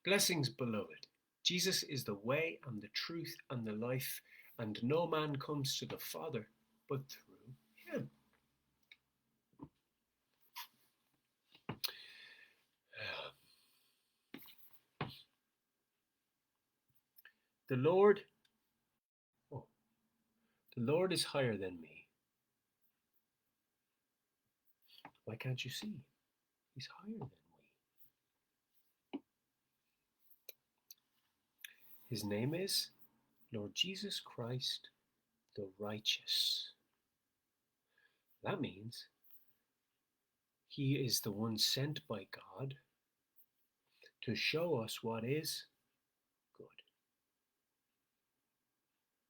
Blessings, beloved. Jesus is the way and the truth and the life, and no man comes to the Father but through him. The Lord, oh, the Lord is higher than me. Why can't you see? He's higher than we. His name is Lord Jesus Christ, the righteous. That means he is the one sent by God to show us what is good.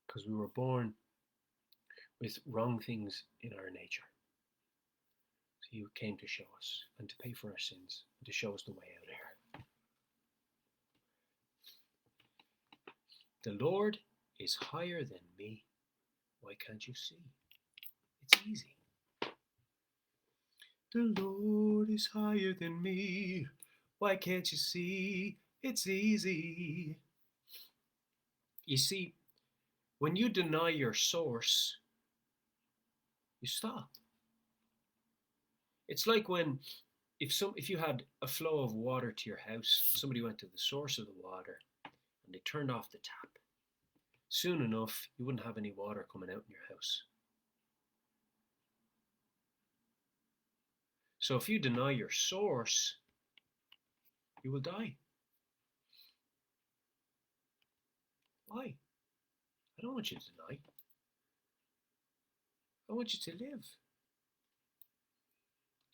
Because we were born with wrong things in our nature. So he came to show us and to pay for our sins and to show us the way out of here. The Lord is higher than me. Why can't you see? It's easy. The Lord is higher than me. Why can't you see? It's easy. You see, when you deny your source, you stop. It's like when if you had a flow of water to your house, somebody went to the source of the water and they turned off the tap. Soon enough, you wouldn't have any water coming out in your house. So if you deny your source, you will die. Why? I don't want you to deny. I want you to live.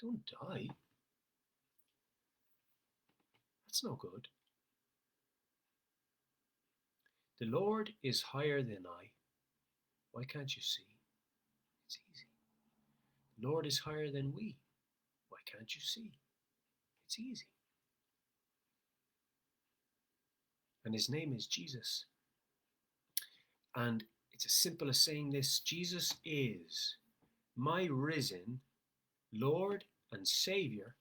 Don't die. That's no good. The Lord is higher than I. Why can't you see? It's easy. The Lord is higher than we. Why can't you see? It's easy. And his name is Jesus. And it's as simple as saying this: Jesus is my risen Lord and Savior,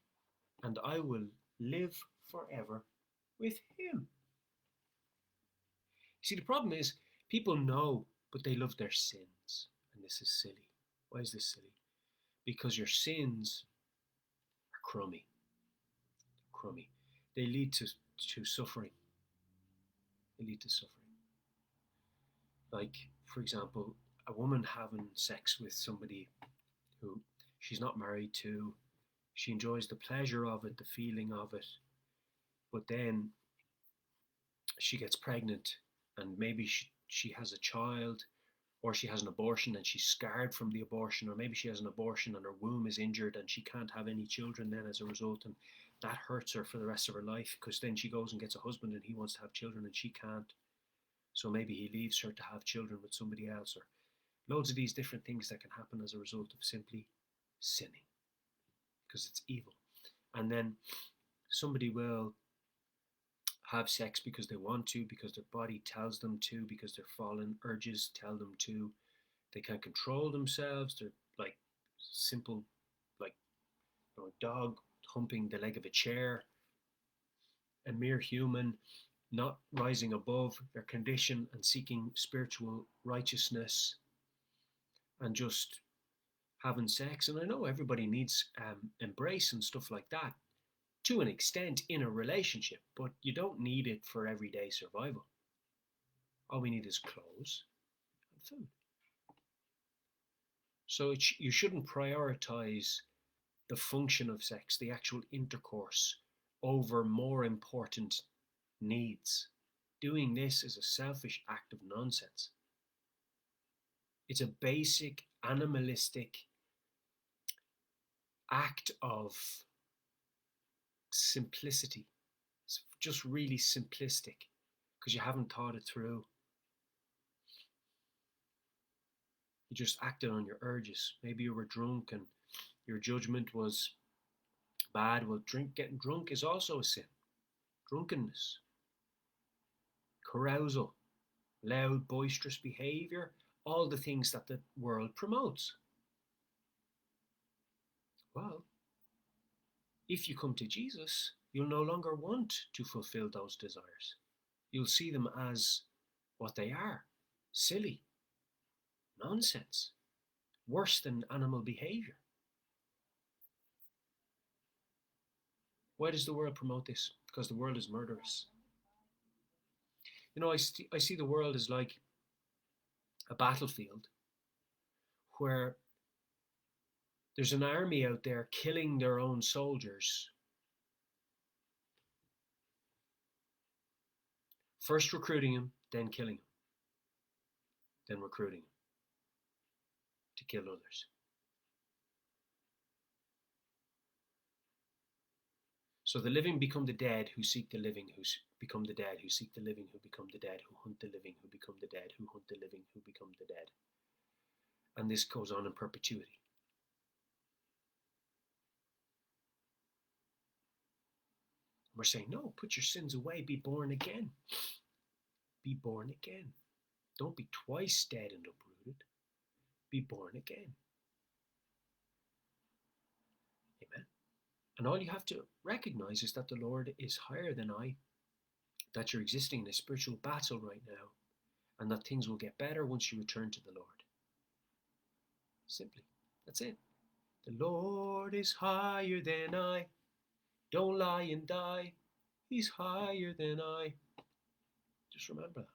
and I will live forever with him. See, the problem is people know, but they love their sins. And this is silly. Why is this silly? Because your sins are crummy. Crummy. They lead to suffering. They lead to suffering. Like, for example, a woman having sex with somebody who she's not married to. She enjoys the pleasure of it, the feeling of it. But then she gets pregnant and maybe she has a child, or she has an abortion and she's scarred from the abortion, or maybe she has an abortion and her womb is injured and she can't have any children then as a result, and that hurts her for the rest of her life, because then she goes and gets a husband and he wants to have children and she can't. So maybe he leaves her to have children with somebody else, or loads of these different things that can happen as a result of simply sinning, because it's evil. And then somebody will have sex because they want to, because their body tells them to, because their fallen urges tell them to. They can't control themselves. They're like simple, like a dog humping the leg of a chair, a mere human, not rising above their condition and seeking spiritual righteousness and just having sex. And I know everybody needs embrace and stuff like that to an extent in a relationship, but you don't need it for everyday survival. All we need is clothes and food. So you shouldn't prioritize the function of sex, the actual intercourse, over more important needs. Doing this is a selfish act of nonsense. It's a basic animalistic act of simplicity. It's just really simplistic because you haven't thought it through. You just acted on your urges. Maybe you were drunk and your judgment was bad. Well, getting drunk is also a sin. Drunkenness, carousal, loud, boisterous behavior, all the things that the world promotes. Well, if you come to Jesus, you'll no longer want to fulfill those desires. You'll see them as what they are: silly, nonsense, worse than animal behavior. Why does the world promote this? Because the world is murderous. I see the world as like a battlefield where there's an army out there killing their own soldiers. First recruiting them, then killing them, then recruiting them to kill others. So the living become the dead who seek the living, who become the dead who seek the living, who become the dead who hunt the living, who become the dead who hunt the living, who become the dead. And this goes on in perpetuity. We're saying, no, put your sins away, be born again. Be born again. Don't be twice dead and uprooted. Be born again. Amen. And all you have to recognize is that the Lord is higher than I, that you're existing in a spiritual battle right now, and that things will get better once you return to the Lord. Simply. That's it. The Lord is higher than I. Don't lie and die. He's higher than I. Just remember that.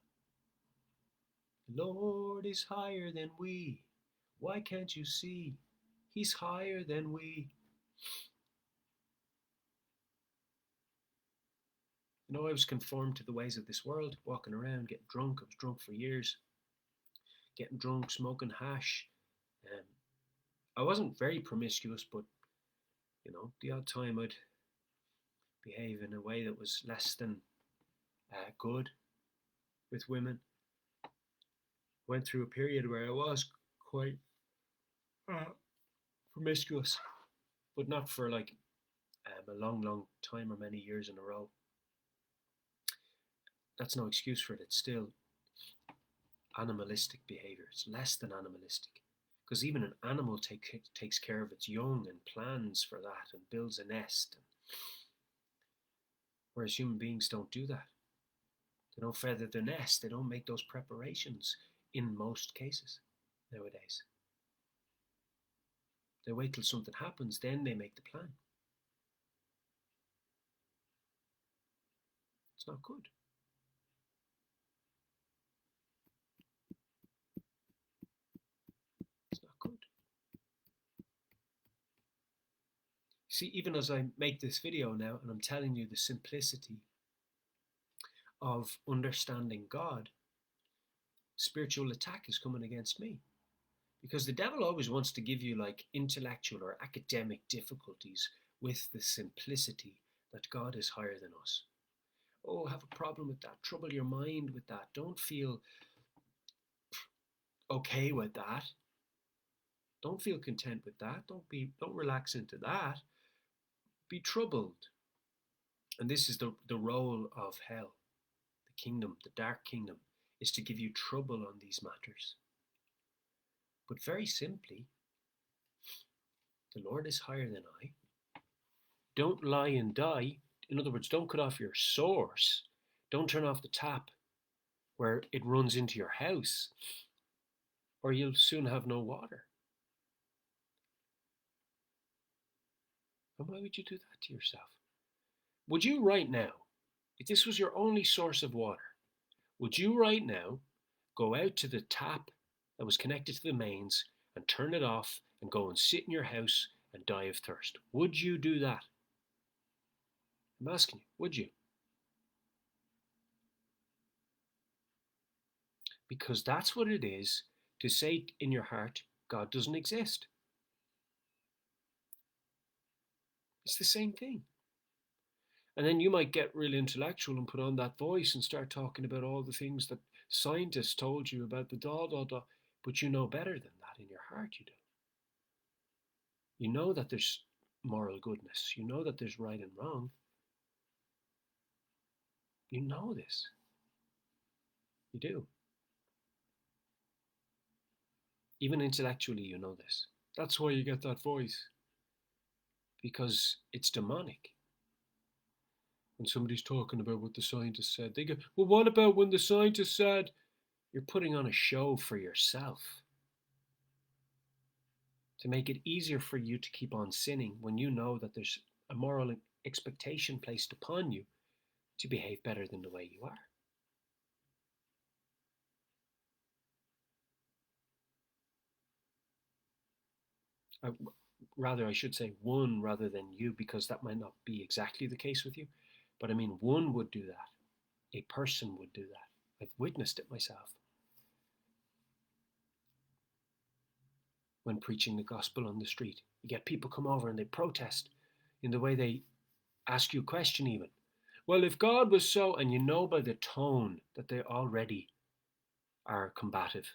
The Lord is higher than we. Why can't you see? He's higher than we. I was conformed to the ways of this world, walking around, getting drunk. I was drunk for years. Getting drunk, smoking hash. I wasn't very promiscuous, but, the odd time I'd behave in a way that was less than good with women. Went through a period where I was quite promiscuous, but not for like a long time or many years in a row. That's no excuse for it. It's still animalistic behavior. It's less than animalistic, because even an animal takes care of its young and plans for that and builds a nest, whereas human beings don't do that. They don't feather their nest. They don't make those preparations in most cases nowadays. They wait till something happens, then they make the plan. It's not good. It's not good. See, even as I make this video now and I'm telling you the simplicity of understanding God, spiritual attack is coming against me. Because the devil always wants to give you like intellectual or academic difficulties with the simplicity that God is higher than us. Oh, have a problem with that. Trouble your mind with that. Don't feel okay with that. Don't feel content with that. Don't relax into that. Be troubled. And this is the role of hell, the kingdom, the dark kingdom, is to give you trouble on these matters. But very simply, the Lord is higher than I. Don't lie and die. In other words, don't cut off your source. Don't turn off the tap where it runs into your house, or you'll soon have no water. And why would you do that to yourself? Would you right now, if this was your only source of water, would you right now go out to the tap that was connected to the mains and turn it off and go and sit in your house and die of thirst? Would you do that? I'm asking you, would you? Because that's what it is to say in your heart, God doesn't exist. It's the same thing. And then you might get really intellectual and put on that voice and start talking about all the things that scientists told you about the but you know better than that in your heart, you do. You know that there's moral goodness. You know that there's right and wrong. You know this. You do. Even intellectually, you know this. That's why you get that voice. Because it's demonic. When somebody's talking about what the scientists said, they go, well, what about when the scientists said? You're putting on a show for yourself to make it easier for you to keep on sinning when you know that there's a moral expectation placed upon you to behave better than the way you are. Rather, I should say one rather than you, because that might not be exactly the case with you. But I mean, one would do that. A person would do that. I've witnessed it myself. When preaching the gospel on the street, you get people come over and they protest in the way they ask you a question even. Well, if God was so, and you know by the tone that they already are combative.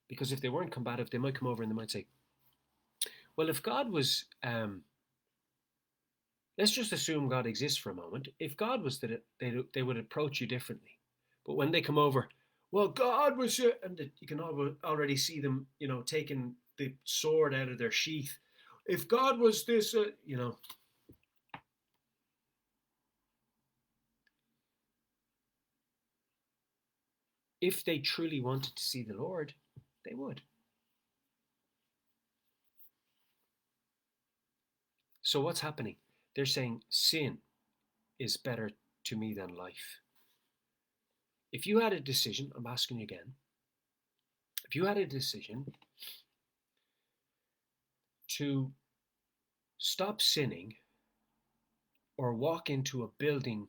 Because if they weren't combative, they might come over and they might say, well, if God was, let's just assume God exists for a moment. If God was that, they would approach you differently. But when they come over, well, God was, and you can already see them, taking the sword out of their sheath. If God was this, if they truly wanted to see the Lord, they would. So what's happening? They're saying sin is better to me than life. If you had a decision, I'm asking you again, if you had a decision to stop sinning or walk into a building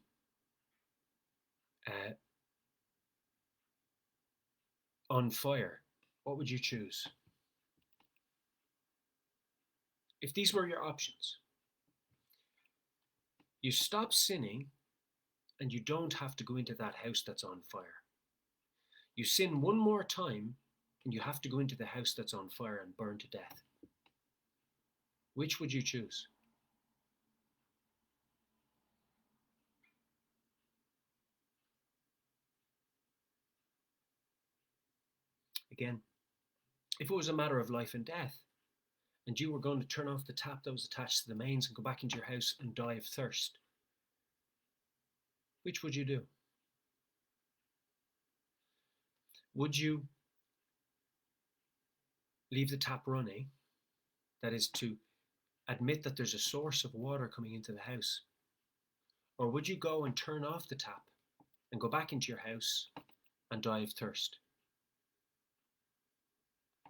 on fire, what would you choose? If these were your options, you stop sinning and you don't have to go into that house that's on fire. You sin one more time and you have to go into the house that's on fire and burn to death. Which would you choose? Again, if it was a matter of life and death, and you were going to turn off the tap that was attached to the mains and go back into your house and die of thirst, which would you do? Would you leave the tap running, that is to admit that there's a source of water coming into the house? Or would you go and turn off the tap and go back into your house and die of thirst?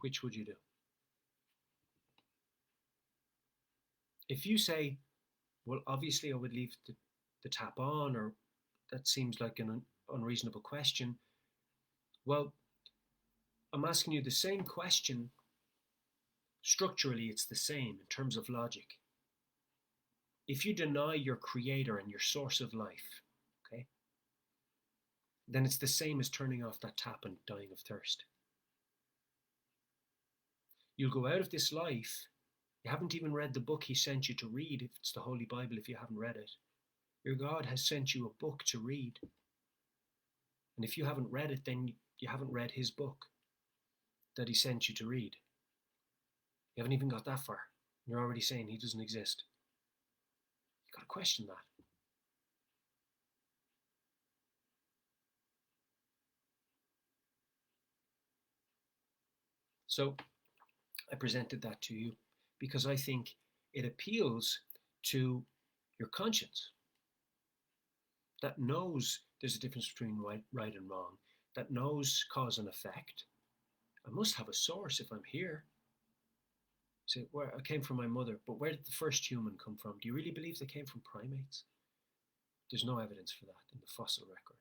Which would you do? If you say, well, obviously I would leave the tap on, or that seems like an unreasonable question, well, I'm asking you the same question. Structurally, it's the same in terms of logic. If you deny your creator and your source of life, okay, then it's the same as turning off that tap and dying of thirst. You'll go out of this life. You haven't even read the book he sent you to read, if it's the Holy Bible, if you haven't read it. Your God has sent you a book to read. And if you haven't read it, then you haven't read his book that he sent you to read. You haven't even got that far. You're already saying he doesn't exist. You've got to question that. So I presented that to you because I think it appeals to your conscience that knows there's a difference between right and wrong, that knows cause and effect. I must have a source if I'm here. Say, where I came from my mother, but where did the first human come from? Do you really believe they came from primates? There's no evidence for that in the fossil record.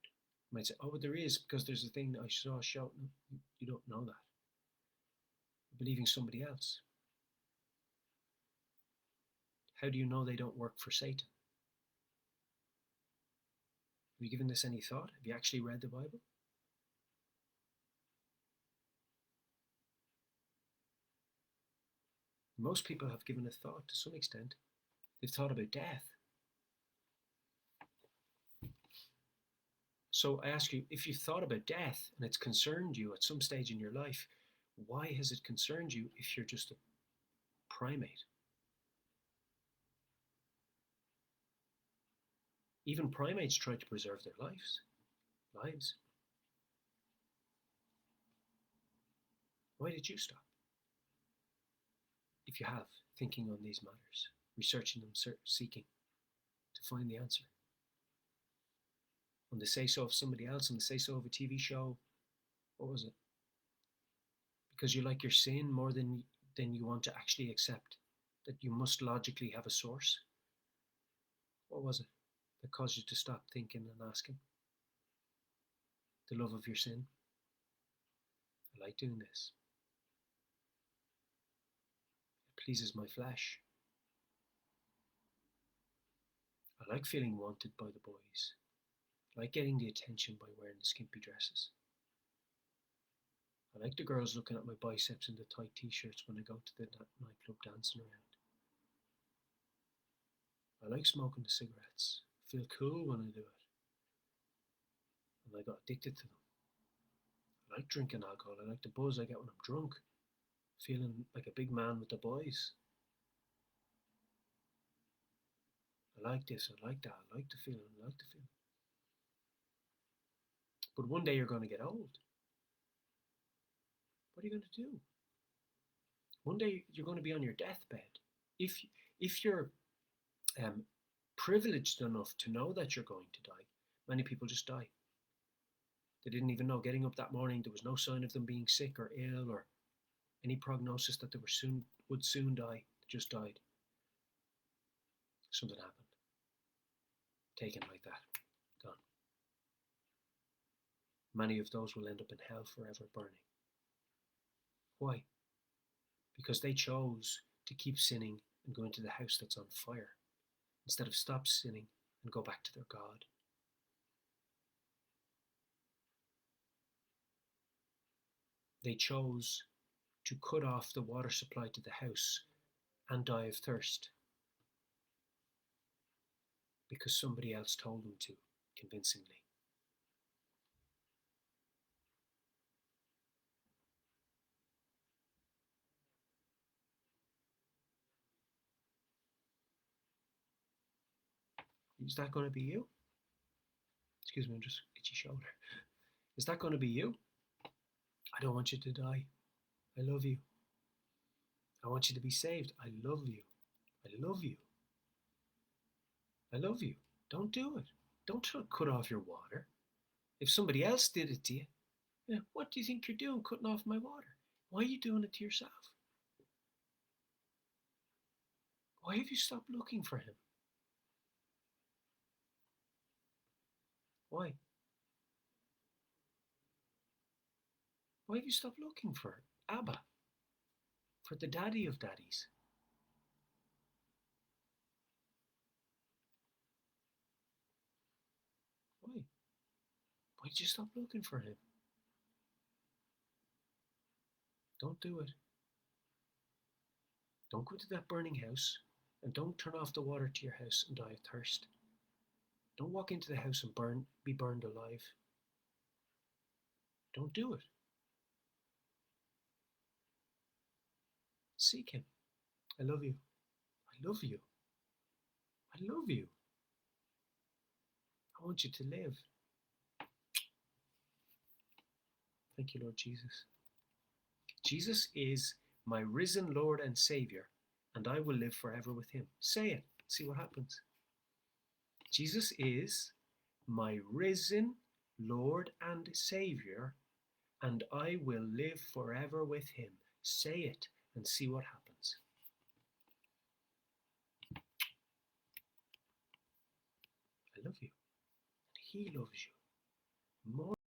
You might say, oh, but there is, because there's a thing that I saw show. No, you don't know that. You're believing somebody else. How do you know they don't work for Satan? Have you given this any thought? Have you actually read the Bible? Most people have given a thought to some extent. They've thought about death. So I ask you, if you've thought about death and it's concerned you at some stage in your life, why has it concerned you if you're just a primate? Even primates try to preserve their lives. Why did you stop? If you have, thinking on these matters, researching them, seeking to find the answer. On the say-so of somebody else, on the say-so of a TV show, what was it? Because you like your sin more than you want to actually accept that you must logically have a source. What was it that caused you to stop thinking and asking? The love of your sin. I like doing this. It pleases my flesh. I like feeling wanted by the boys. I like getting the attention by wearing the skimpy dresses. I like the girls looking at my biceps in the tight t-shirts when I go to the nightclub dancing around. I like smoking the cigarettes. I feel cool when I do it. And I got addicted to them. I like drinking alcohol. I like the buzz I get when I'm drunk. Feeling like a big man with the boys. I like this, I like that, I like the feeling, I like the feeling. But one day you're going to get old. What are you going to do? One day you're going to be on your deathbed. If you're privileged enough to know that you're going to die, many people just die. They didn't even know. Getting up that morning, there was no sign of them being sick or ill or any prognosis that they would soon die. They just died. Something happened. Taken like that. Gone. Many of those will end up in hell forever burning. Why? Because they chose to keep sinning and go into the house that's on fire instead of stop sinning and go back to their God. They chose to cut off the water supply to the house and die of thirst because somebody else told them to, convincingly. Is that going to be you? Excuse me, I'm just itchy shoulder. Is that going to be you? I don't want you to die. I love you. I want you to be saved. I love you. I love you. I love you. Don't do it. Don't try to cut off your water. If somebody else did it to you, what do you think you're doing, cutting off my water? Why are you doing it to yourself? Why have you stopped looking for him? Why? Why have you stopped looking for Abba? For the daddy of daddies? Why? Why did you stop looking for him? Don't do it. Don't go to that burning house and don't turn off the water to your house and die of thirst. Don't walk into the house and be burned alive. Don't do it. Seek him. I love you. I love you. I love you. I want you to live. Thank you, Lord Jesus. Jesus is my risen Lord and Savior, and I will live forever with him. Say it. See what happens. Jesus is my risen Lord and Savior, and I will live forever with him. Say it and see what happens. I love you. And he loves you more.